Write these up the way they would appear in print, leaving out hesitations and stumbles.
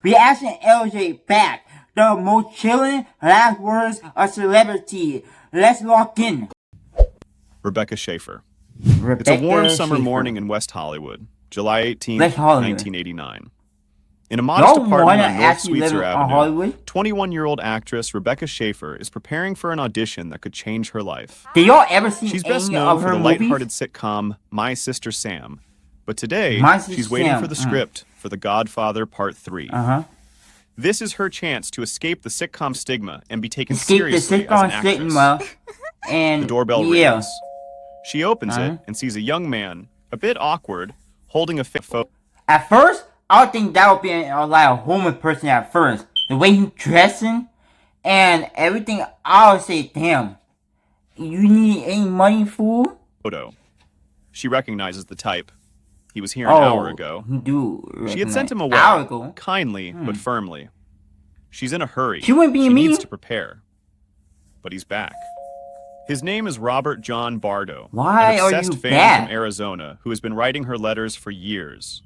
Reaction LJ back. The most chilling last words of celebrity. Let's lock in. Rebecca Schaeffer. It's a warm summer morning in West Hollywood, July 18th, 1989. In a modest apartment on North Sweetser Avenue, 21-year-old actress Rebecca Schaeffer is preparing for an audition that could change her life. Did y'all ever see She's best known for the lighthearted sitcom My Sister Sam, but today she's waiting for the script for The Godfather Part 3. This is her chance to escape the sitcom stigma and be taken seriously as an actress. And the doorbell rings. She opens it and sees a young man, a bit awkward, holding a photo. At first, I would think that would be like a homeless person at first. The way he's dressing and everything, I would say, damn, you need any money, fool? Photo. She recognizes the type. He was here an hour ago. Dude, she had sent him away, kindly but firmly. She's in a hurry. She needs to prepare. But he's back. His name is Robert John Bardo, an obsessed fan from Arizona who has been writing her letters for years.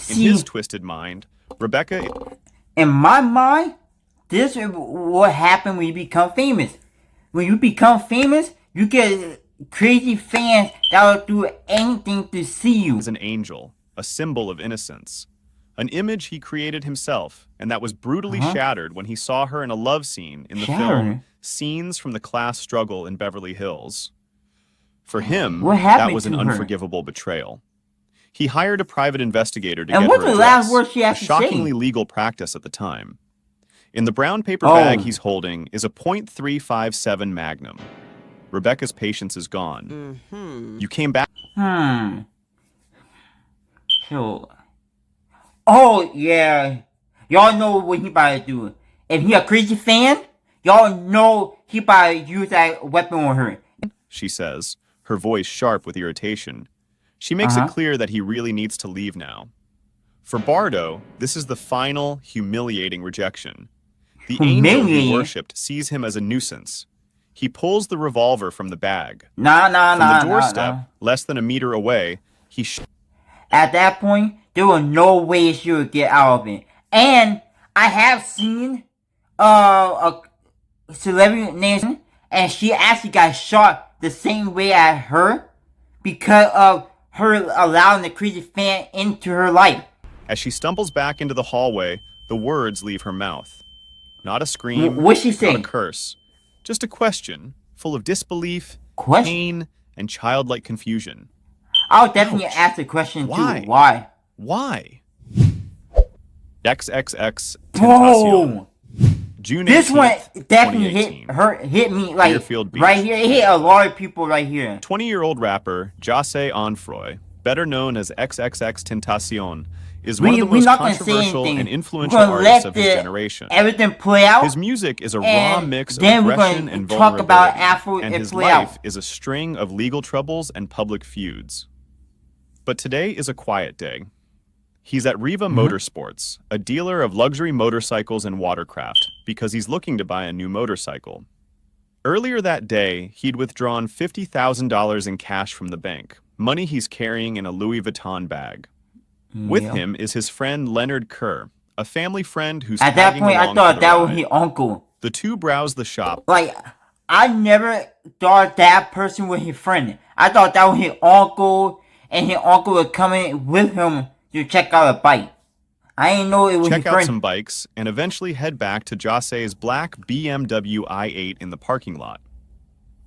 In his twisted mind, Rebecca... In my mind, this is what happened when you become famous. When you become famous, you get crazy fans that will do anything to see you. Is an angel, a symbol of innocence. An image he created himself, and that was brutally shattered when he saw her in a love scene in the film Scenes from the Class Struggle in Beverly Hills. For him, that was an unforgivable betrayal. He hired a private investigator to get her address, a shockingly legal practice at the time. In the brown paper bag he's holding is a .357 Magnum. Rebecca's patience is gone. You came back... So... Oh, yeah. Y'all know what he about to do. If he a crazy fan, y'all know he about to use that weapon on her. She says, her voice sharp with irritation. She makes it clear that he really needs to leave now. For Bardo, this is the final, humiliating rejection. The angel he worshipped sees him as a nuisance. He pulls the revolver from the bag. From the doorstep, less than a meter away, he... At that point, there was no way she would get out of it. And I have seen a celebrity named, and she actually got shot the same way as her because of her allowing the crazy fan into her life. As she stumbles back into the hallway, the words leave her mouth. Not a scream, what's she saying? Not a curse. Just a question, full of disbelief, pain, and childlike confusion. I'll definitely ask the question too. Why? Why? XXX Tentacion. June 18th, this one definitely hit me like right here. It hit a lot of people right here. 20-year-old rapper Jahseh Onfroy, better known as XXX Tentacion, is one of the most controversial and influential artists of his generation. Everything play out. His music is a raw mix of aggression and vulnerability, and his life is a string of legal troubles and public feuds. But today is a quiet day. He's at Riva Motorsports, a dealer of luxury motorcycles and watercraft, because he's looking to buy a new motorcycle. Earlier that day, he'd withdrawn $50,000 in cash from the bank, money he's carrying in a Louis Vuitton bag. With him is his friend Leonard Kerr, a family friend who's at that point I thought that was his uncle. The two browse the shop. Like, I never thought that person was his friend. I thought that was his uncle, and his uncle was coming with him to check out a bike. I didn't know it was his friend. Check out some bikes, and eventually head back to Jahseh's black BMW i8 in the parking lot.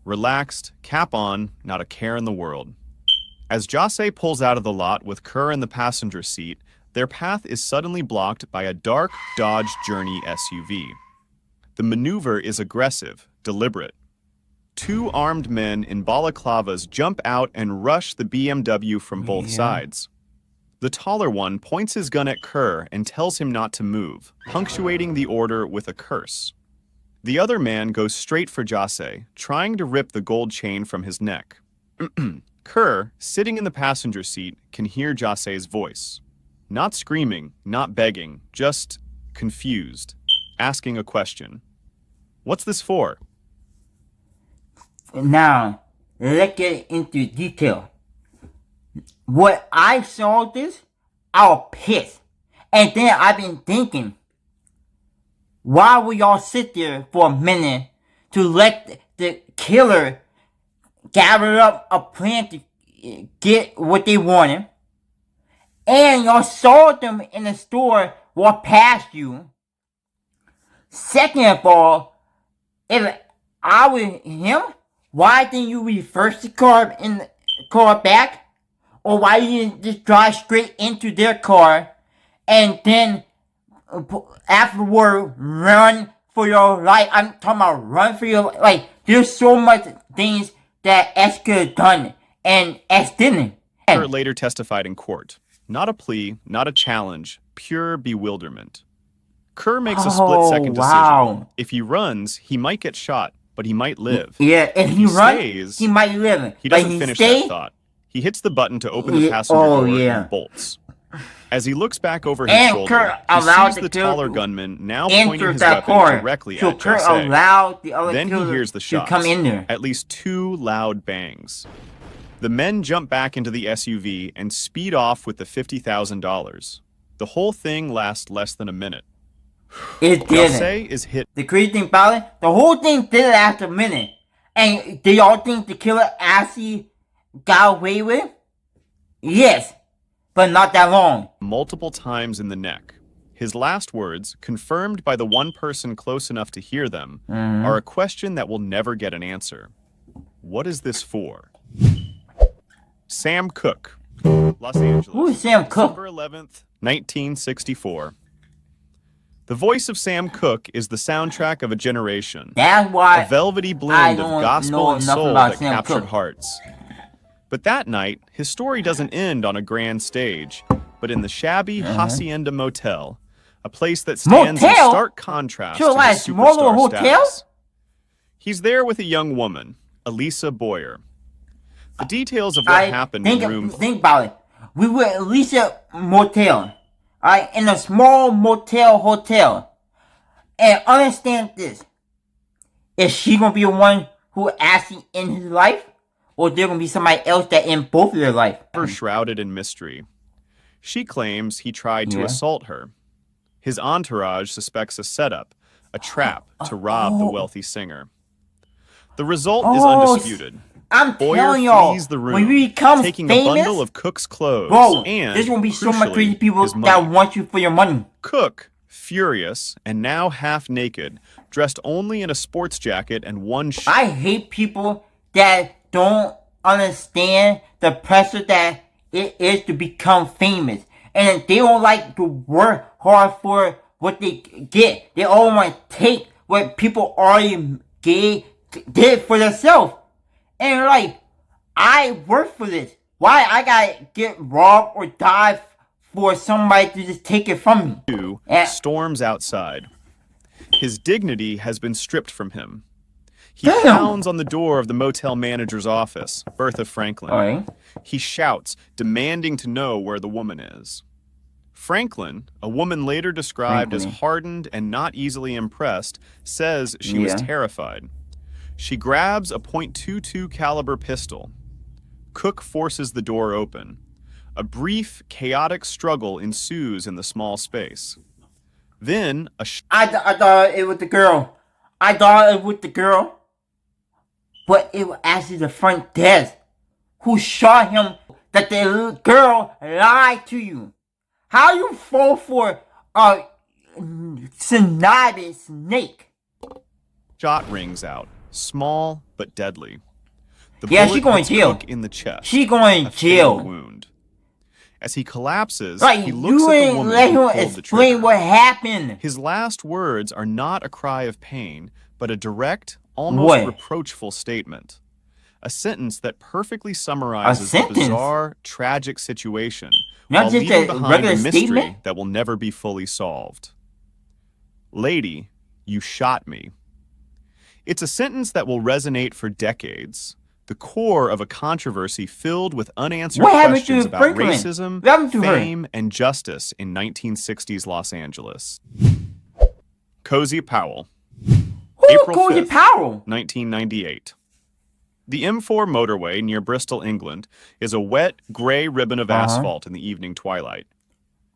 Relaxed, cap on, not a care in the world. As Jahseh pulls out of the lot with Kerr in the passenger seat, their path is suddenly blocked by a dark Dodge Journey SUV. The maneuver is aggressive, deliberate. Two armed men in balaclavas jump out and rush the BMW from both sides. The taller one points his gun at Kerr and tells him not to move, punctuating the order with a curse. The other man goes straight for Jahseh, trying to rip the gold chain from his neck. Kerr, sitting in the passenger seat, can hear Jahseh's voice. Not screaming, not begging, just confused, asking a question. What's this for? Now, let's get into detail. When I saw this, I was pissed. And then I've been thinking, why would y'all sit there for a minute to let the killer gather up a plan to get what they wanted? And y'all saw them in the store walk past you. Second of all, if I were him, why didn't you reverse the car back? Or why you didn't just drive straight into their car and then afterward run for your life? I'm talking about run for your life. Like, there's so much things that S could have done and S didn't. Kerr later testified in court. Not a plea, not a challenge, pure bewilderment. Kerr makes a split-second decision. If he runs, he might get shot, but he might live. Yeah, if he runs, he might live. He doesn't finish that thought. He hits the button to open the passenger door and bolts. As he looks back over his shoulder, he sees the taller gunman now pointing his weapon directly at Jose. Then he hears the shots, at least 2 loud bangs. The men jump back into the SUV and speed off with the $50,000. The whole thing lasts less than a minute. It didn't. Jose is hit. The crazy thing about it, the whole thing didn't last a minute. And do y'all think the killer actually got away with it? Yes, but not that long. Multiple times in the neck. His last words, confirmed by the one person close enough to hear them, are a question that will never get an answer. What is this for? Sam Cooke, Los Angeles. Who is Sam Cooke? December 11th, 1964. The voice of Sam Cooke is the soundtrack of a generation. That's why a velvety blend of gospel and soul that captured hearts. But that night, his story doesn't end on a grand stage, but in the shabby Hacienda Motel, a place that stands in stark contrast to his superstar status. He's there with a young woman, Elisa Boyer. The details of what happened in room... Think about it. We were at Elisa Motel. In a small motel hotel. And understand this. Is she going to be the one who actually in his life? Or there going to be somebody else that in both of their life? Shrouded in mystery. She claims he tried to assault her. His entourage suspects a setup, a trap to rob the wealthy singer. The result is undisputed. I'm telling y'all, when we become taking famous, a bundle of Cooke's clothes, and there's gonna be so much crazy people that want you for your money. Cooke, furious and now half naked, dressed only in a sports jacket and one shirt. I hate people that don't understand the pressure that it is to become famous, and they don't like to work hard for what they get. They all want to take what people already did for themselves. And like, I work for this. Why I gotta get robbed or die for somebody to just take it from me? Storms outside. His dignity has been stripped from him. He pounds on the door of the motel manager's office, Bertha Franklin. He shouts, demanding to know where the woman is. Franklin, a woman later described as hardened and not easily impressed, says she was terrified. She grabs a .22 caliber pistol. Cooke forces the door open. A brief, chaotic struggle ensues in the small space. Then I thought it was the girl. But it was actually the front desk who shot him. That the girl lied to you. How you fall for a snake? Shot rings out. Small but deadly. The she going to jail. In the chest. She going to jail. Wound. As he collapses, he looks at the woman who pulled the trigger. What happened? His last words are not a cry of pain, but a direct, almost reproachful statement. A sentence that perfectly summarizes the bizarre, tragic situation, while leaving behind a mystery that will never be fully solved. Lady, you shot me. It's a sentence that will resonate for decades, the core of a controversy filled with unanswered questions about racism, fame, and justice in 1960s Los Angeles. Cozy Powell. April 5th, 1998. The M4 motorway near Bristol, England, is a wet, gray ribbon of asphalt in the evening twilight.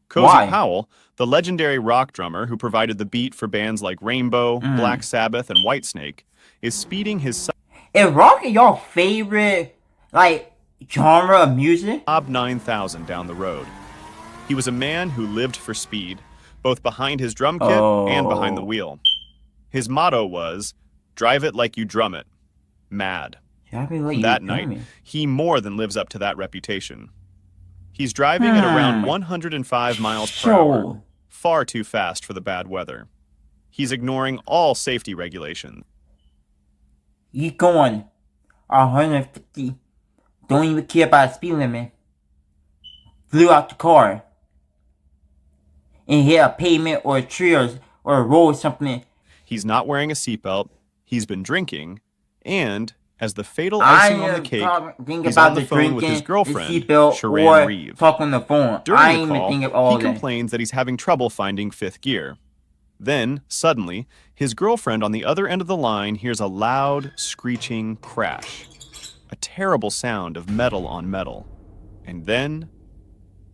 Cozy Why? Powell, the legendary rock drummer who provided the beat for bands like Rainbow, Black Sabbath, and Whitesnake, is speeding his Is rock your favorite, like, genre of music? Saab 9000 down the road. He was a man who lived for speed, both behind his drum kit and behind the wheel. His motto was, drive it like you drum it. Mad. That night, he more than lives up to that reputation. He's driving at around 105 miles per hour, far too fast for the bad weather. He's ignoring all safety regulations. You going 150, don't even care about the speed limit, flew out the car, and hit a pavement or a tree or a road or something. He's not wearing a seatbelt, he's been drinking, and, as the fatal icing on the cake, he's on the phone with his girlfriend, Sharon Reeve. Talk on the phone. During the call, he complains that he's having trouble finding fifth gear. Then, suddenly, his girlfriend on the other end of the line hears a loud, screeching crash. A terrible sound of metal on metal. And then,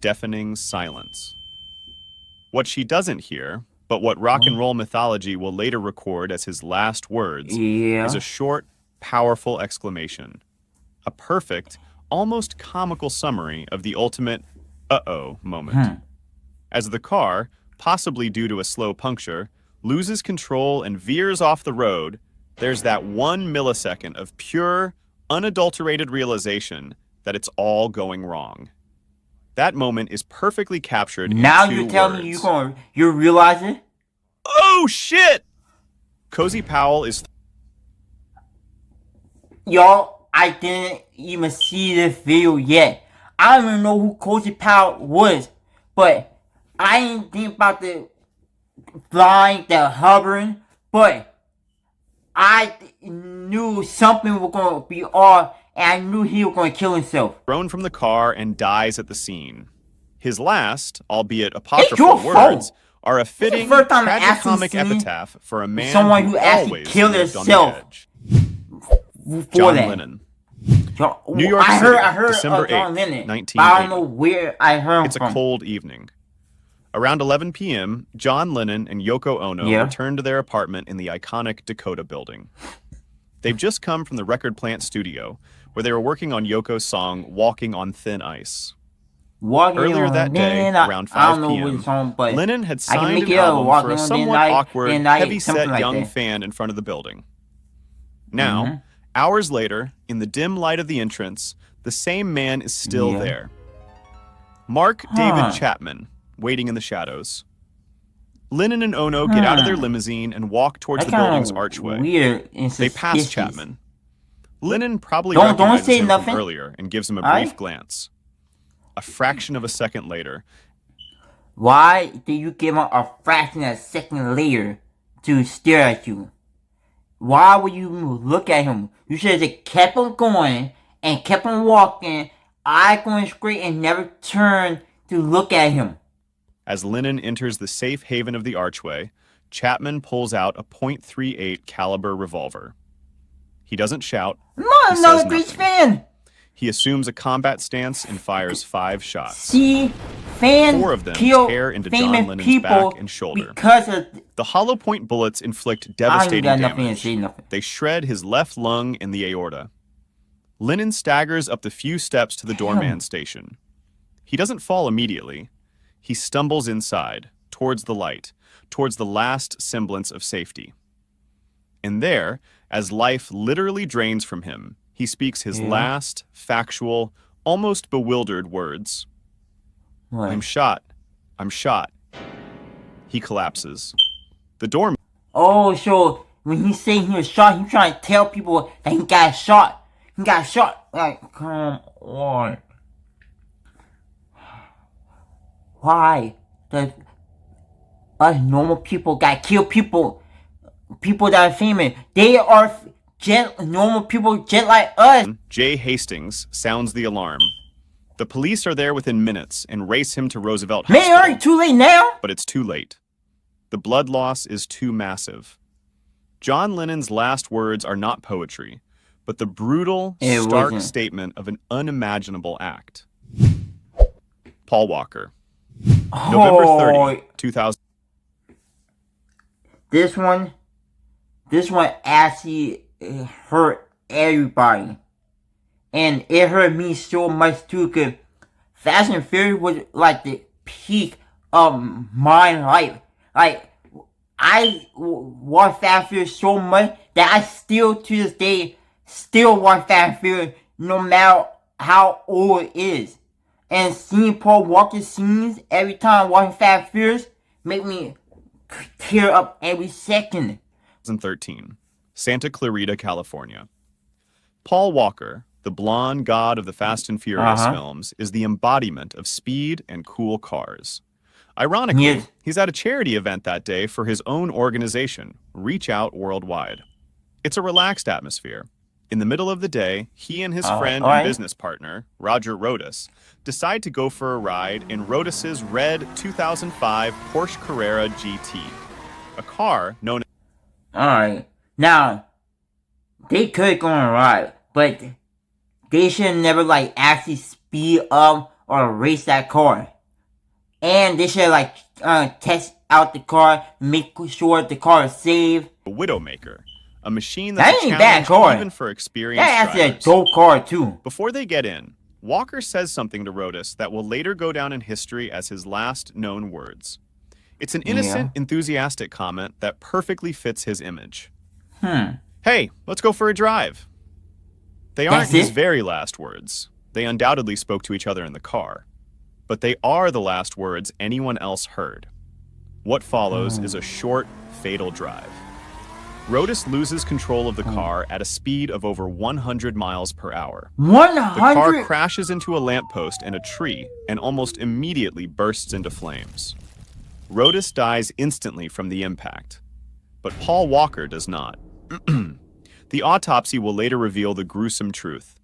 deafening silence. What she doesn't hear, but what rock and roll mythology will later record as his last words, is a short, powerful exclamation. A perfect, almost comical summary of the ultimate uh-oh moment. As the car, possibly due to a slow puncture, loses control and veers off the road, there's that 1 millisecond of pure, unadulterated realization that it's all going wrong. That moment is perfectly captured in now 2 you're telling words. me you realize it? Oh shit! Cozy Powell is... Y'all, I didn't even see this video yet. I don't even know who Cozy Powell was, but I didn't think about the flying, the hovering, but I knew something was going to be off, and I knew he was going to kill himself. thrown from the car and dies at the scene. His last, albeit apocryphal words, are a fitting, tragicomic epitaph for a man someone who actually always killed lived on himself. the edge. For John that. Lennon. New York I City, heard December John 8th, Lennon, 1980. but I don't know where I heard him It's a from. cold evening. Around 11 p.m., John Lennon and Yoko Ono return to their apartment in the iconic Dakota building. They've just come from the record plant studio, where they were working on Yoko's song Walking on Thin Ice. Earlier that day, around 5 p.m., Lennon had signed an album for a somewhat awkward, heavy-set young fan in front of the building. Now, hours later, in the dim light of the entrance, the same man is still there. Mark David Chapman, waiting in the shadows. Lennon and Ono get out of their limousine and walk towards the building's archway. They pass Chapman. Lennon probably recognizes him from earlier and gives him a brief glance. A fraction of a second later. Why do you give him a fraction of a second later to stare at you? Why would you look at him? You should have just kept on going and kept on walking, eye going straight, and never turned to look at him. As Lennon enters the safe haven of the archway, Chapman pulls out a .38 caliber revolver. He doesn't shout. I'm not another Grease fan. He assumes a combat stance and fires 5 shots. See, fans 4 of them kill tear into John Lennon's back and shoulder. Because of the hollow point bullets inflict devastating damage. Nothing. They shred his left lung and the aorta. Lennon staggers up the few steps to the doorman station. He doesn't fall immediately. He stumbles inside, towards the light, towards the last semblance of safety. And there, as life literally drains from him, he speaks his last, factual, almost bewildered words. What? I'm shot. I'm shot. He collapses. The doorman... Oh, so when he's saying he was shot, he's trying to tell people that he got shot. He got shot. Like, come on. Why does us normal people got kill people that are famous? They are normal people just like us. Jay Hastings sounds the alarm. The police are there within minutes and race him to Roosevelt Hospital. Man, aren't too late now? But it's too late. The blood loss is too massive. John Lennon's last words are not poetry, but the brutal, stark statement of an unimaginable act. Paul Walker. November 30, Oh, 2000. this one actually hurt everybody. And it hurt me so much too, cause Fast and Furious was like the peak of my life. Like, I watch Fast and Furious so much that I still, to this day, still watch Fast and Furious no matter how old it is. And seeing Paul Walker scenes every time watching Fast and Furious make me tear up every second. 2013, Santa Clarita, California. Paul Walker, the blonde god of the Fast and Furious films, is the embodiment of speed and cool cars. Ironically, Yes. he's at a charity event that day for his own organization, Reach Out Worldwide. It's a relaxed atmosphere. In the middle of the day, he and his friend and business partner, Roger Rodas, decide to go for a ride in Rodas's red 2005 Porsche Carrera GT, a car known as... Alright. Now, they could go on a ride, but they should never actually speed up or race that car. And they should test out the car, make sure the car is safe. a Widowmaker, a machine That that's ain't a a bad challenge car. even for experienced That's actually a drivers. dope car too. Before they get in, Walker says something to Rodas that will later go down in history as his last known words. It's an innocent, enthusiastic comment that perfectly fits his image. Hey, let's go for a drive. They aren't That's his it? very last words. They undoubtedly spoke to each other in the car. But they are the last words anyone else heard. What follows is a short, fatal drive. Rodas loses control of the car at a speed of over 100 miles per hour. The car 100? crashes into a lamppost and a tree and almost immediately bursts into flames. Rodas dies instantly from the impact, but Paul Walker does not. The autopsy will later reveal the gruesome truth.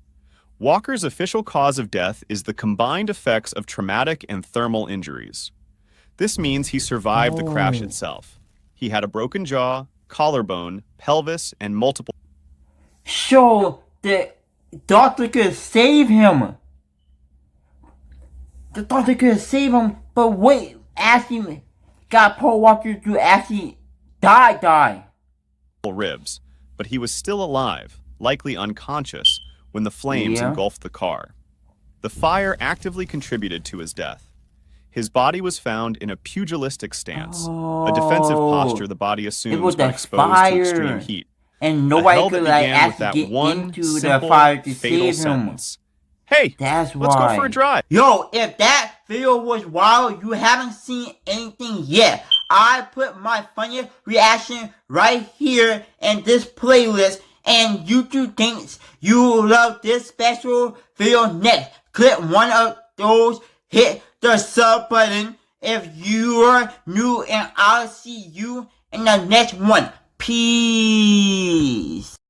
Walker's official cause of death is the combined effects of traumatic and thermal injuries. This means he survived the crash itself. He had a broken jaw, collarbone, pelvis, and multiple... So the doctor could save him. The doctor could save him, but wait, actually got Paul Walker to actually die. ribs, but he was still alive, likely unconscious, when the flames engulfed the car. The fire actively contributed to his death. His body was found in a pugilistic stance, a defensive posture the body assumes was when the exposed fire. to extreme heat. And A nobody hell could that began with actually that get one into the simple, fire to fatal save him. sentence. Hey, That's why. let's go for a drive. Yo, if that video was wild, you haven't seen anything yet. I put my funniest reaction right here in this playlist, and YouTube thinks you love this special video next. Click one of those, hit the sub button if you're new, and I'll see you in the next one. Peace.